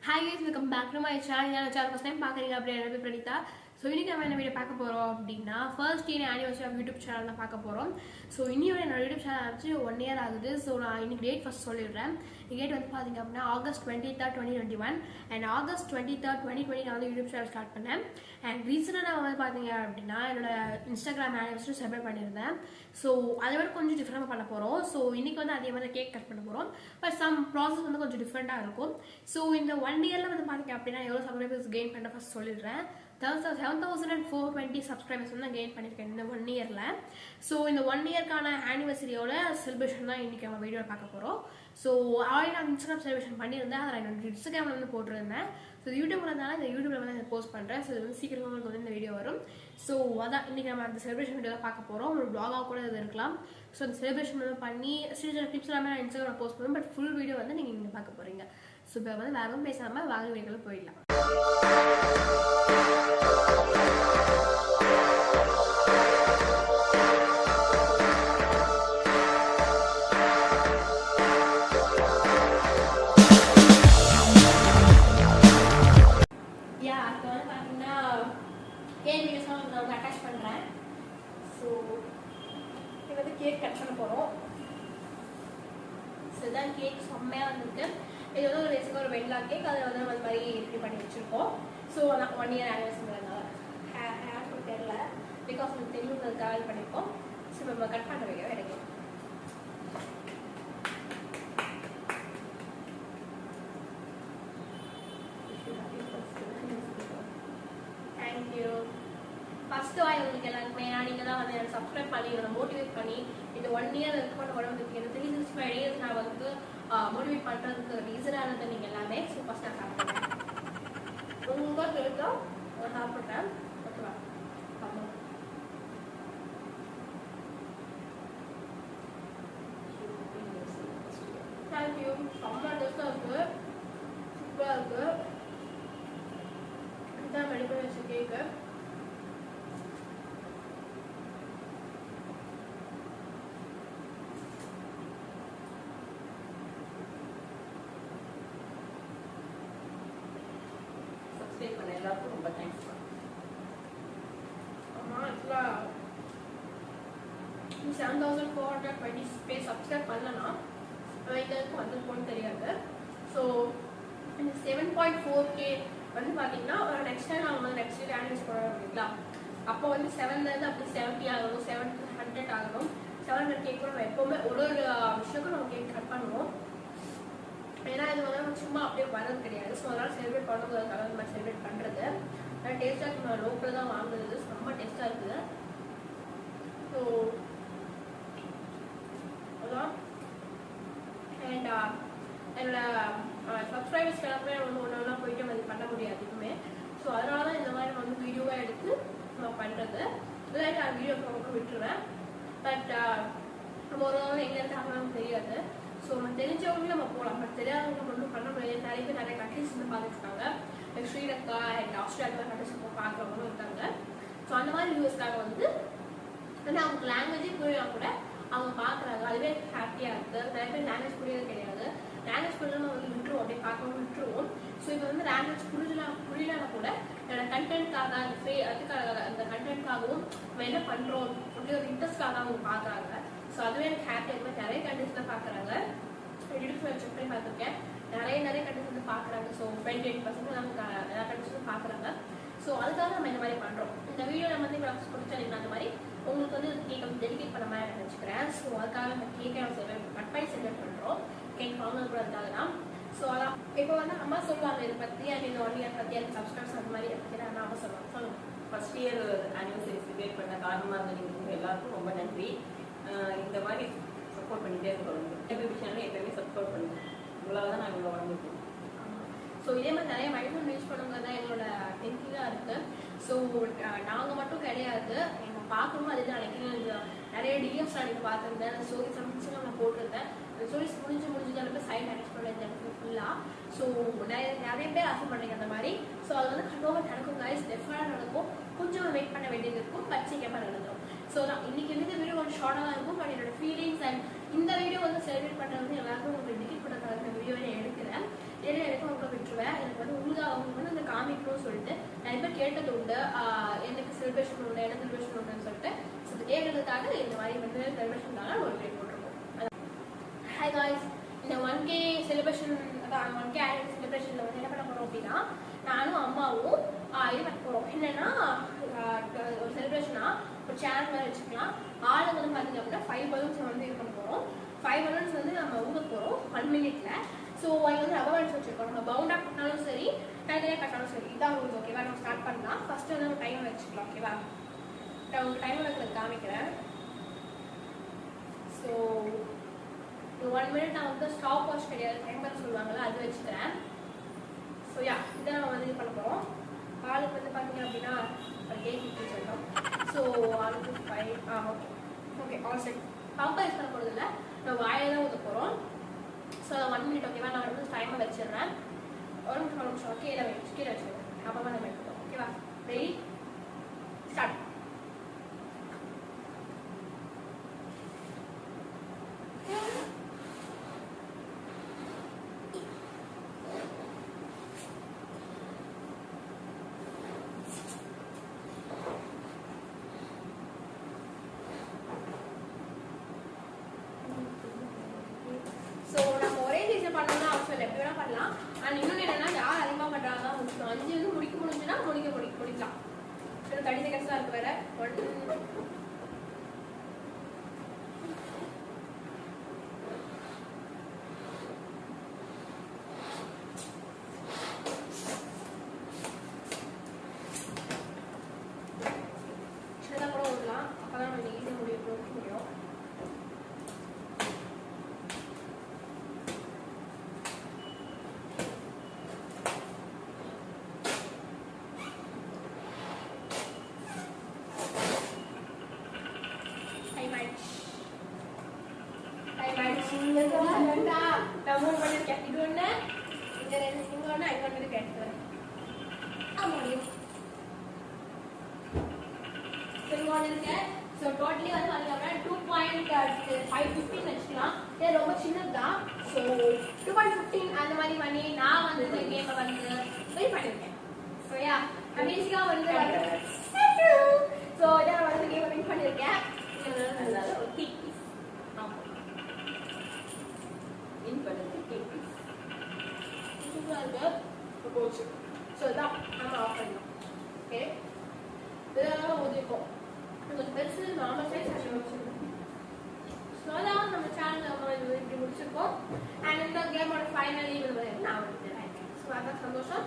Hi guys, welcome back to my channel. First time பார்க்கறீங்க அப்படியே Pranitha. So இன்னைக்கு நம்ம என்ன வீடியோ பார்க்க போறோம் அப்படினா first year anniversary of YouTube channel தான் பார்க்க போறோம். So இன்னியோட என்னோட YouTube channel ஆச்சு 1 year ஆகுது. So நான் இன்னைக்கு டேட் ஃபர்ஸ்ட் சொல்லிடுறேன். டேட் வந்து பாத்தீங்க அப்படினா August 23rd 2021 and August 23rd 2020 நான் வந்து YouTube channel ஸ்டார்ட் பண்ணேன். And ரீசனா நான் வந்து பாத்தீங்க அப்படினா என்னோட Instagram anniversary செலிப்ரேட் பண்ணிருந்தேன். So அதை விட கொஞ்சம் டிஃபரெண்டா பண்ண போறோம். So இன்னைக்கு வந்து அதே மாதிரி கேக் கட் பண்ண போறோம். பட் some process வந்து கொஞ்சம் டிஃபரெண்டா இருக்கும். So இந்த 1 yearல வந்து பாத்தீங்க அப்படினா எவ்வளவு சப்ஸ்கிரைபர்ஸ் கெயின் பண்ண ஃபர்ஸ்ட் சொல்லிடுறேன். 7,420 subscribers வந்து கெயின் பண்ணிருக்கேன் இந்த 1 yearல. ஸோ இந்த 1 yearக்கான ஆனிவர்சரியோட செலிப்ரேஷன் தான் இன்னைக்கு நம்ம வீடியோவில் பார்க்க போகிறோம். ஸோ ஆல்ரெடி நான் இன்ஸ்டாகிராம் செலிப்ரேஷன் பண்ணியிருந்தேன், அதை நான் என்னோட இன்ஸ்டாகிராமில் வந்து போட்டிருந்தேன். ஸோ யூடியூப்ல இருந்தாலும் இந்த யூடியூப்ல வந்து நான் போஸ்ட் பண்ணுறேன். ஸோ இது வந்து சீக்கிரமாக உங்களுக்கு வந்து இந்த வீடியோ வரும். ஸோ அதான் இன்னைக்கு நம்ம அந்த செலிப்ரேஷன் வீடியோ தான் பார்க்க போகிறோம். ஒரு பிளாகாக கூட இது இருக்கலாம். ஸோ அந்த செலிப்ரேஷன் வந்து பண்ணி சின்ன டிப்ஸ் எல்லாமே நான் இன்ஸ்டாகிராம் போஸ்ட் பண்ணுவேன். பட் ஃபுல் வீடியோ வந்து நீங்கள் இங்கே பார்க்க போகிறீங்க. ஸோ இப்போ வந்து வேற எதுவும் பேசாமல் வாங்க வீடியோக்குள்ள போயிடலாம். கேக் கட் பண்ண போறோம். இதுதான் கேக் செம்மையா வந்திருக்கு. இது வந்து ஒரு பேசிக்கா ஒரு வெண்ணிலா கேக். அதில் வந்து நம்ம மாதிரி இப்படி பண்ணி வச்சிருக்கோம். ஸோ நான் 1 year ஆனிவர்சரினால ஹேர் கூட தெரியல, பிகாஸ் நம்ம தெலுங்குக்காக இது பண்ணியிருக்கோம். ஸோ நம்ம கட் பண்ண வைக்க கிடைக்கும். தேங்க்யூ. ஃபர்ஸ்ட் வாய் உங்களுக்கு எல்லாருக்குமே நீங்கள் தான் வந்து எனக்கு சப்ஸ்கிரைப் பண்ணி என்னை மோட்டிவேட் பண்ணி இந்த 1 year இருக்கோட உடம்புக்கு எனக்கு 365 days நான் வந்து மோட்டிவேட் பண்ணுறதுக்கு ரீசனாக இருந்தது நீங்கள் எல்லாமே. ஸோ ஃபர்ஸ்ட் நான் சாப்பிட்றேன். ரொம்ப கேட்டா சாப்பிட்றேன். ஓகேவா? தேங்க்யூ. செம்ம டேஸ்ட்டாக இருக்குது, சூப்பராக இருக்குது. இதுதான் ரெடி பண்ணி வச்ச கேக்கு. எல்லாருக்கும் ரொம்ப தேங்க்ஸ். ஆமா, ஆக்சுவலாக 7,420 பேர் சப்ஸ்கிரைப் பண்ணலன்னா எங்களுக்கு வந்துருக்கோன்னு தெரியாது. ஸோ இந்த 7.4K வந்து பார்த்தீங்கன்னா நெக்ஸ்ட் டைம் நாங்கள் வந்து நெக்ஸ்ட் இயர் ஆனிவர்சரி போகிறோம் அப்படிங்களா, அப்போ வந்து 7லேருந்து அப்படி 70 ஆகணும், 700 ஆகணும். 700 கேக் கூட நம்ம எப்போவுமே ஒரு விஷயக்கும் நம்ம கேக் கட் பண்ணுவோம். ஏன்னா இது வந்து சும்மா அப்படியே வரது கிடையாது. ஸோ அதனால் செலிப்ரேட் பண்ணுறதுக்காக நம்ம செலிப்ரேட் பண்ணுறது. ஆனால் டேஸ்ட்டாக இருக்குது. நம்ம லோக்கல் தான் வாங்குறது. ரொம்ப டேஸ்ட்டாக இருக்குது. ஸோ அதான். அண்ட் என்னோட சப்ஸ்கிரைபர்ஸ் எல்லாமே வந்து ஒன்றா போயிட்டு நம்ம இது பண்ண முடியாது எதுவுமே. ஸோ அதனால தான் இந்த மாதிரி நம்ம வந்து வீடியோவாக எடுத்து நம்ம பண்ணுறது. இல்லாட்டி நான் வீடியோ போக விட்டுருவேன். பட் நம்ம ஒரு நாள் எங்கேருந்து ஆகணும்னு தெரியாது. ஸோ நம்ம தெரிஞ்சவங்களும் நம்ம போகலாம், பட் தெரியாதவங்களுக்கு ஒன்றும் பண்ண முடியாது. நிறைய பேர் நிறைய கண்ட்ரிஸ் வந்து பார்த்துருக்காங்க. ஸ்ரீலங்கா அண்ட் ஆஸ்திரேலியா கண்ட்ரிஸ் பார்க்குறவங்களும் இருக்காங்க. ஸோ அந்த மாதிரி வியூவர்ஸ்க்காக வந்து ஆனால் அவங்களுக்கு லாங்குவேஜே புரியலாம் கூட அவங்க பார்க்குறாங்க. அதுவே ஹாப்பியாக இருக்குது. நிறைய பேர் லாங்குவேஜ் புரியறது கிடையாது. லாங்குவேஜ் புரியலாம் வந்து விட்டுருவோம், அப்படியே பார்க்கவும் விட்டுருவோம். ஸோ இப்போ வந்து லாங்குவேஜ் புரியலனா கூட என்னோட கண்டென்ட்காக அதுக்காக அந்த கண்டென்ட்காகவும் நம்ம என்ன பண்ணுறோம் அப்படி ஒரு இன்ட்ரெஸ்ட்காக அவங்க பார்க்குறாங்க. ஸோ அதுவே எனக்கு ஹாப்பியாக இருக்குது. நிறைய கண்ட்ரிஸ்லாம் பார்க்குறாங்க. யூடியூப்ல செக் பண்ணி பார்த்துருக்கேன். நிறைய கண்ட்ரிஸ் வந்து பார்க்குறாங்க. ஸோ 28% நமக்கு எல்லா கண்ட்ரிஸும் பார்க்குறாங்க. ஸோ அதுக்காக நம்ம இந்த மாதிரி பண்ணுறோம். இந்த வீடியோ நம்ம வந்து இப்போ பிடிச்சா நீங்கள் அந்த மாதிரி உங்களுக்கு வந்து கேக் வந்து டெடிகேட் பண்ண மாதிரி நினச்சிக்கிறேன். ஸோ அதுக்காக நம்ம கேக்கை நம்ம கட் பண்ணி செலிப்ரேட் பண்ணுறோம். கேக் வாங்க கூட அதுக்காக தான். ஸோ அதான் இப்போ வந்து அம்மா சொல்லுவாங்க இதை பற்றி. அண்ட் இந்த 1 year பற்றி எனக்கு சப்ஸ்கிரைப்ஸ் அந்த மாதிரி பற்றி நான் அம்மா சொல்லுவாங்க. சொல்லுங்கள். ஃபர்ஸ்ட் இயர் ஆனிவர்சரி செலிப்ரேட் பண்ண காரணமாக இருந்த நீங்கள் எல்லாருக்கும் ரொம்ப நன்றி. இந்த மாதிரி சப்போர்ட் பண்ணிகிட்டே இருக்கணும். யூடியூப் சேனல் எப்பவுமே சப்போர்ட் பண்ணுங்க. உங்களால் தான் நான் இவ்வளோ வளர்ந்துருக்கோம். ஸோ இதே மாதிரி நிறைய மைல்ஸ்டோன் ரீச் பண்ணுங்க தான் எங்களோட திங்கிங்காக இருக்குது. ஸோ நாங்கள் மட்டும் கிடையாது, எங்கள் பார்க்கணும். அதுதான் நினைக்கிறேன். நிறைய டிஎம்ஸ் நான் பார்த்துருந்தேன். அந்த ஸ்டோரிஸ் முடிச்சு நான் போட்டிருந்தேன். அந்த ஸ்டோரிஸ் முடிஞ்சு அளவுக்கு சைட் அட்டாச் பண்ண இந்த இடத்துல ஃபுல்லாக. ஸோ நிறைய பேர் ஆசைப்படுறீங்க அந்த மாதிரி. ஸோ அது வந்து கண்டிப்பாக நடக்கும் கைஸ், டெஃபினட்டாக நடக்கும். கொஞ்சம் வெயிட் பண்ண வேண்டியது இருக்கும், பட் சீக்கிரமாக நடந்துடும். ஸோ நான் இன்னைக்கு இந்த வீடியோ கொஞ்சம் ஷார்ட்டாக தான் இருக்கும். பட் என்னோட ஃபீலிங்ஸ் அண்ட் இந்த வீடியோ வந்து செலிப்ரேட் பண்ணுறது எல்லாருக்கும் உங்களுக்கு டெடிகேட் பண்ணுறதுக்காக இந்த வீடியோவை எடுக்கிறேன். ஏன்னா எனக்கு உங்களுக்கு விட்டுருவேன். எனக்கு வந்து உங்களுக்கு வந்து அந்த காமிக்கணும்னு சொல்லிட்டு நிறைய பேர் கேட்டது உண்டு. எனக்கு செலிப்ரேஷன் உண்டு, என்ன செலிப்ரேஷன் உண்டுன்னு சொல்லிட்டு ஸோ இது கேட்கறதுக்காக இந்த மாதிரி வந்து செலிப்ரேஷனுக்காக ஒரு வீடியோ போட்டிருக்கோம். ஹாய் காய்ஸ், இந்த 1K செலிப்ரேஷன் அதான் 1K ஆனிவர்சரி செலிப்ரேஷனில் வந்து என்ன பண்ண போகிறோம் அப்படின்னா நானும் அம்மாவும் இது பண்ண போகிறோம். என்னென்னா ஒரு செலிப்ரேஷனாக ஒரு சேனல் மாதிரி வச்சுக்கலாம். ஆளுங்க வந்து பார்த்தீங்க அப்படின்னா 5 பலூன்ஸ் வந்து இது பண்ண போகிறோம். 5 பலூன்ஸ் வந்து நம்ம ஊத போகிறோம் 1 மினிட்ல. ஸோ இங்கே வந்து ரப்பர் பேண்ட்ஸ் வச்சுருக்கோம். நம்ம பவுண்டாக கட்டினாலும் சரி, தனியாக கட்டினாலும் சரி, இதான் உங்களுக்கு ஓகேவா? நம்ம ஸ்டார்ட் பண்ணலாம். ஃபஸ்ட்டு வந்து நம்ம டைம் வச்சுக்கலாம். ஓகேவா? நான் உங்களுக்கு டைம் வைக்கிறது காமிக்கிறேன். ஸோ 1 மினிட் நான் வந்து ஸ்டாப் வாட்ச் கிடையாது, டைமர் சொல்லுவாங்கள்ல, அது வச்சுக்கிறேன். ஸோ யா இதை நம்ம வந்து இது பண்ண போகிறோம். ஆளுக்கு வந்து பார்த்தீங்க அப்படின்னா ஒரு கேக் சொல்லிட்டோம். ஸோ ஆளுக்கு 5 okay okay all set. Bumper use பண்ண போகிறது இல்லை, நம்ம வாயை தான் ஊற்ற போகிறோம். ஸோ 1 மினிட் ஓகேவா? நான் வந்து டைமை வச்சிடுறேன். ஒரு நிமிஷம் கீழே வச்சுருக்கேன். அப்புறமா நம்ம எடுத்துக்கோம். ஓகேவா? Ready start. பண்ணணும்னா அவசியம் இல்லை, எப்படி வேணா பண்ணலாம். அண்ட் இன்னொன்று என்னன்னா யார் அதிகமாக பண்ணுறாங்க 5 வந்து முடிஞ்சுன்னா முடிக்கலாம். 30 செகண்ட்ஸ் தான் இருக்கு வேற. 1 சின்னதாக கூட விடலாம், அப்போ தான் நம்ம ஈஸியாக முடியும். மூணு பண்ணிருக்கேன். இது ஒண்ணு, இந்த ரெண்டு, இங்க ஒண்ணு, அங்க ஒண்ணு இருக்கு. ஸோ டோட்டலி வந்து பார்த்தீங்கன்னா 2.515 வச்சுக்கலாம். இது ரொம்ப சின்னதுதான். ஸோ 2.15 அந்த மாதிரி பண்ணி நான் வந்து இந்த கேமை வந்து வெயிட் பண்ணியிருக்கேன். ஸோ யா பேசிக்காக வந்து ஸோ இதை நான் வந்து கேமை வின் பண்ணியிருக்கேன். ஒரு கேக் பீஸ் வின் பண்ணது கேக் பீஸ் போச்சு. ஸோ இதான் நம்ம ஆஃப் பண்ணலாம். ஓகே, இதெல்லாம் ஊதிப்போம். கொஞ்சம் பெருசு நார்மல் சைஸ் அப்படி வச்சுருக்கோம். ஸோ அதான் நம்ம சேனல் நம்ம இது இப்படி முடிச்சிருக்கோம். அண்ட் இந்த கேமோட ஃபைனல் ஈவன் வந்து நான் வந்து ஸோ அதான் சந்தோஷம்.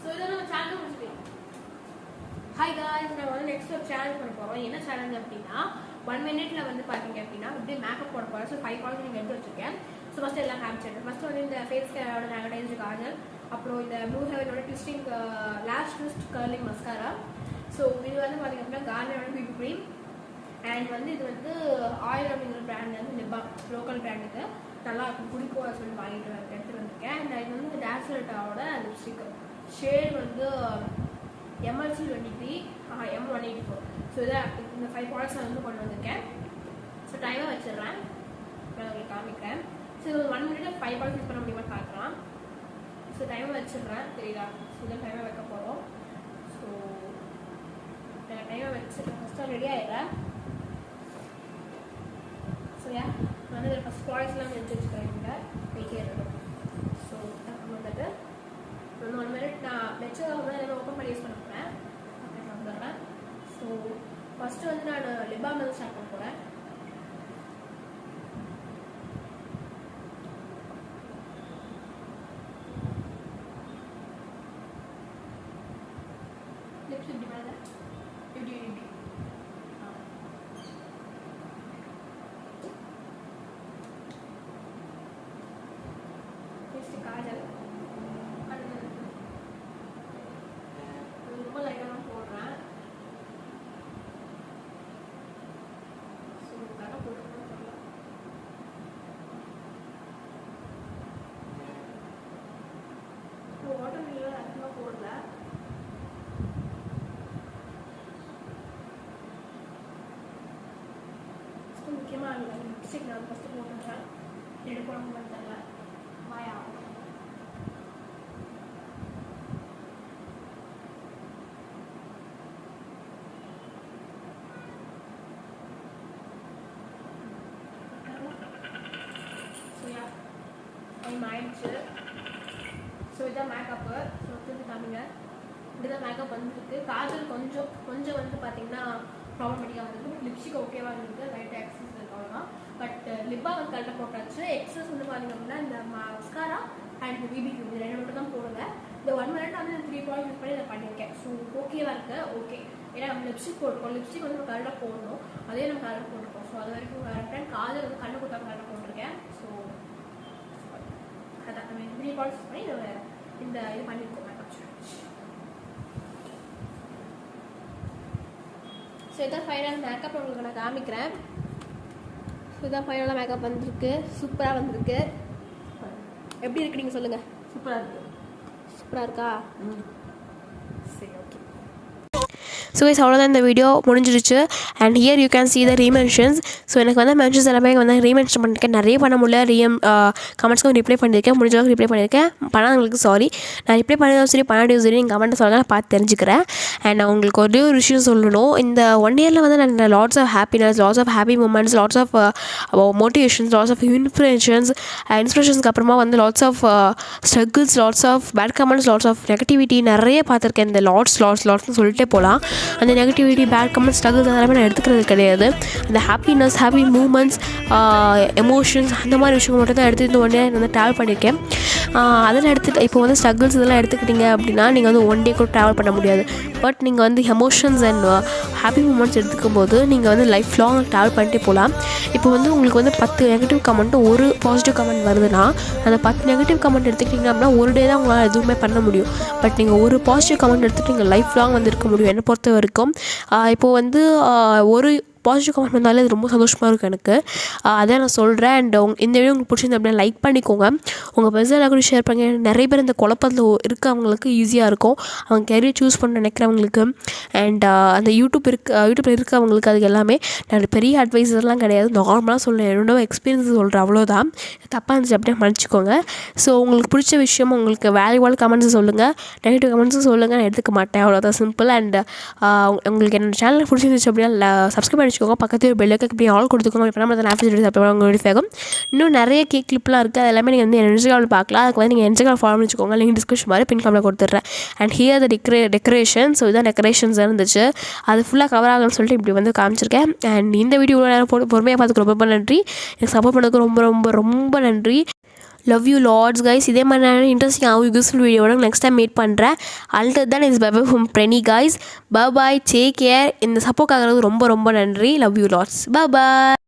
ஸோ இதை நம்ம சேனல் முடிச்சுக்கலாம். ஹாய் காய்ஸ், நம்ம வந்து நெக்ஸ்ட் ஒரு சேலஞ்ச் பண்ண போகிறோம். என்ன சேலஞ்ச் அப்படின்னா 1 மினிட்ல வந்து பார்த்தீங்க அப்படின்னா இப்படி மேக்கப் போட போகிறோம். ஸோ 5 பாயிண்ட்ஸ் நீங்கள் எடுத்து வச்சுருக்கேன். ஸோ ஃபஸ்ட்டு எல்லாம் காமிச்சிடுறேன். ஃபஸ்ட்டு வந்து இந்த ஃபேஸ் கேரோட மேகனைஸ்டு காஜல், அப்புறம் இந்த ப்ளூ ஹெவனோட twisting lash twist curling mascara. So இது வந்து பார்த்தீங்க அப்படின்னா கார்னியரோட பிபி க்ரீம். அண்ட் வந்து இது வந்து ஆயில் அப்படிங்கிற பிராண்ட் வந்து லிப்பா லோக்கல் பிராண்டுக்கு நல்லா இருக்கும், பிடிக்கும் சொல்லி வாங்கிட்டு எடுத்துகிட்டு வந்திருக்கேன். அண்ட் இது வந்து இந்த டாஸ்லட்டாவோட லிப்ஸ்டிக் ஷேட் வந்து MLC 23 M184. ஸோ இதை இந்த 5 ப்ராடக்ட்ஸ் நான் வந்து கொண்டு வந்திருக்கேன். ஸோ டைமை வச்சிடுறேன், நான் உங்களுக்கு காமிக்கிறேன். ஸோ இது 1 மினிட்ல 5 ப்ராடக்ட்ஸ் யூஸ் பண்ண முடியுமான்னு பார்க்கலாம். ஸோ டைமை வச்சிடுறேன், தெரியுதா? ஸோ இதை டைமை வைக்க போகிறோம். ஸோ நான் டைமை வச்சிடுறேன். ஃபஸ்ட்டு ரெடி ஆகிடுறேன். ஸோ யா வந்து இதில் ஃபஸ்ட் ப்ராடக்ட்ஸ்லாம் எடுத்து வச்சுக்கிறேன். இங்கே வெயிட்டே இருக்கணும். ஸோ வந்துட்டு 1 மினிட் நான் வச்சதை வந்து எல்லாமே ஓப்பன் பண்ணி யூஸ் பண்ண போகிறேன். அப்படின்னு வந்துடுறேன். ஸோ ஃபஸ்ட்டு வந்து நான் லிப்பாம் வந்து ஸ்டார்ட் பண்ண போகிறேன். லிப்ஸ் இப்படி மேலே இப்படி இப்படி நெக்ஸ்ட் காஜல் ரொம்ப லைட்டாக நான் போடுறேன். ஸோ கரெக்டாக போட்டுருக்கோம் தெரியல. வாட்டர் மில்லில் அதிகமாக போடல. முக்கியமாக லிப்ஸ்டிக் நான் ஃபஸ்ட்டு போட்டுருக்கேன். எடுக்கணும் தெரியல. வாயா டைம் ஆயிடுச்சு. ஸோ இதான் மேக்கப்பு. ஸோ திருப்பி காமிங்க. இப்படிதான் மேக்கப் வந்துருக்கு. காஜல் கொஞ்சம் வந்து பார்த்தீங்கன்னா ப்ராப்ளமேட்டிக்காக வந்துருக்கு. லிப்ஸ்டிக் ஓகேவாக இருந்தது. லைட்டாக எக்ஸஸ் இருக்கு அவ்வளோதான். பட் லிப்பா வந்து கரெக்டாக போட்டாச்சு. எக்ஸஸ் வந்து பார்த்தீங்க அப்படின்னா இந்த மஸ்காரா அண்ட் பிபி கியூப் இது 2 மட்டும் தான் போடுங்க. இந்த 1 minute வந்து 3 ப்ராடக்ட் யூஸ் பண்ணி இதை பண்ணியிருக்கேன். ஸோ ஓகேவாக இருக்குது. ஓகே, ஏன்னா நம்ம லிப்ஸ்டிக் போட்டுருக்கோம். லிப்ஸ்டிக் வந்து நம்ம கரெக்டாக போடணும். அதே நம்ம கரெக்டாக போட்டுருக்கோம். ஸோ அது வரைக்கும் கரெக்டாக காதில் வந்து கண்ணு குத்தாம கரெக்டாக போட்டிருக்கேன். ஸோ அதான் நம்ம 3 ப்ராடக்ட் யூஸ் பண்ணி இந்த இது பண்ணியிருக்கோம் மேக்கப். ஸோ இதான் ஃபைனல் மேக்கப் உங்களுக்கு நான் காமிக்கிறேன். ஸோ இதான் ஃபைனலாக மேக்கப் வந்திருக்கு. சூப்பராக வந்திருக்கு. எப்படி இருக்கு நீங்கள் சொல்லுங்கள். சூப்பராக இருக்குது. சூப்பராக இருக்கா? சரி, ஓகே. ஸோ கைஸ் அவ்வளோதான் இந்த வீடியோ முடிஞ்சிருச்சு. And here you can see the rementions. So எனக்கு வந்து மென்ஷன்ஸ் எல்லாமே வந்து ரீமென்ஷன் பண்ணியிருக்கேன். நிறைய பண்ண முடியல. கமெண்ட்ஸ்க்கும் ரிப்ளை பண்ணியிருக்கேன். முடிஞ்ச அளவுக்கு ரிப்ளை பண்ணியிருக்கேன். பண்ணாதவங்களுக்கு சாரி. நான் ரிப்ளை பண்ணதும் சரி பண்ணாடியும் சரி நீங்கள் கமெண்ட்டை சொல்லுங்கள், நான் பார்த்து தெரிஞ்சுக்கிறேன். அண்ட் நான் உங்களுக்கு ஒரே ஒரு விஷயம் சொல்லணும். இந்த 1 yearல வந்து நான் lots of happiness, lots of happy moments, lots of motivations, lots of இன்ஸ்பிரேஷன்ஸ்க்கு அப்புறமா வந்து lots of struggles, lots of bad comments, lots of negativity நிறைய பார்த்துருக்கேன். இந்த லாட்ஸ்னு சொல்லிட்டே போகலாம். அந்த நெகட்டிவிட்டி, பேட் கமெண்ட்ஸ், ஸ்ட்ரகிள்ஸ் அதெல்லாமே நான் எடுத்துக்கிறது கிடையாது. அந்த ஹாப்பினஸ், ஹாப்பி மூமெண்ட்ஸ், எமோஷன்ஸ் அந்த மாதிரி விஷயங்கள் மட்டும் தான் எடுத்துகிட்டு 1 year வந்து ட்ராவல் பண்ணியிருக்கேன். அதெல்லாம் எடுத்துகிட்டு இப்போ வந்து ஸ்ட்ரகிள்ஸ் இதெல்லாம் எடுத்துக்கிட்டிங்க அப்படின்னா நீங்கள் வந்து 1 day கூட ட்ராவல் பண்ண முடியாது. பட் நீங்கள் வந்து எமோஷன்ஸ் அண்ட் ஹாப்பி மூமெண்ட்ஸ் எடுத்துக்கும் போது நீங்கள் வந்து லைஃப் லாங் ட்ராவல் பண்ணிட்டே போகலாம். இப்போ வந்து உங்களுக்கு வந்து 10 நெகட்டிவ் கமெண்ட்டும் 1 பாசிட்டிவ் கமெண்ட் வருதுன்னா அந்த 10 நெகட்டிவ் கமெண்ட் எடுத்துக்கிட்டிங்க அப்படின்னா 1 day தான் உங்களால் எதுவுமே பண்ண முடியும். பட் நீங்கள் 1 பாசிட்டிவ் கமெண்ட் எடுத்துகிட்டு நீங்கள் லைஃப் லாங் வந்து இருக்க முடியும். என்னை பொறுத்த வரைக்கும் இப்போது வந்து ஒரு பாசிட்டிவ் கமெண்ட் வந்தாலே அது ரொம்ப சந்தோஷமாக இருக்கும் எனக்கு. அதான் நான் சொல்கிறேன். அண்ட் இந்த வீடியோ உங்களுக்கு பிடிச்சிருந்தா அப்படியே லைக் பண்ணிக்கோங்க. உங்கள் பெருசாக எல்லாம் கூட ஷேர் பண்ணுங்க. நிறைய பேர் இந்த குழப்பத்தில் இருக்கவங்களுக்கு ஈஸியாக இருக்கும். அவங்க கேரியர் சூஸ் பண்ண நினைக்கிறவங்களுக்கு அண்ட் அந்த யூடியூப்பில் இருக்கவங்களுக்கு அதுக்கு எல்லாமே நான் பெரிய அட்வைஸர்லாம் கிடையாது. நார்மலாக சொல்கிறேன். என்னோட எக்ஸ்பீரியன்ஸ் சொல்கிறேன், அவ்வளோதான். தப்பாக இருந்துச்சு அப்படியே மன்னிச்சிக்கோங்க. ஸோ உங்களுக்கு பிடிச்ச விஷயம், உங்களுக்கு வேல்யூவான கமெண்ட்ஸும் சொல்லுங்கள், நெகட்டிவ் கமெண்ட்ஸும் சொல்லுங்கள். நான் எடுத்துக்க மாட்டேன். அவ்வளோதான், சிம்பிள். அண்ட் உங்களுக்கு என்னோட சேனல் பிடிச்சிருந்துச்சு அப்படின்னா சப்ஸ்கிரைப் வச்சுக்கோங்க. பக்கத்தில் பெல் ஐக்கான் இப்படி ஆல் கொடுத்துக்கோங்க. இப்போ நம்ம ஆஃப் அப்போ நோட்டிஃபை ஆகும். இன்னும் நிறைய கிளிப்லாம் இருக்குது. அது எல்லாமே நீங்கள் வந்து இன்ஸ்டாகிராமில் பார்க்கலாம். அதுக்கு வந்து நீங்கள் இன்ஸ்டாகிராம் ஃபாலோ வச்சுக்கோங்க. லிங்க் டிஸ்கிரிப்ஷன் மாதிரி பின் காமில் கொடுத்துட்றேன். And here the decoration. So இதான் டெக்கரேஷன்ஸ் இருந்துச்சு. அது ஃபுல்லாக கவர் ஆகும்னு சொல்லிட்டு இப்படி வந்து காமிச்சிருக்கேன். அண்ட் இந்த வீடியோ நேரம் போட்டு பொறுமையாக பார்த்துக்கு ரொம்ப நன்றி. எனக்கு சப்போர்ட் பண்ணதுக்கு ரொம்ப ரொம்ப ரொம்ப நன்றி. Love you lots guys. இதே மாதிரி நான் இன்ட்ரெஸ்டிங் யூஸ்ஃபுல் வீடியோட நெக்ஸ்ட் டைம் மீட் பண்ணுறேன். அல்டர் தான் இஸ் பை ஃப்ரம் பிரெனி கைஸ். Bye, take care. இந்த சப்போர்ட் ஆகிறது ரொம்ப ரொம்ப நன்றி. Love you lots. பாய்.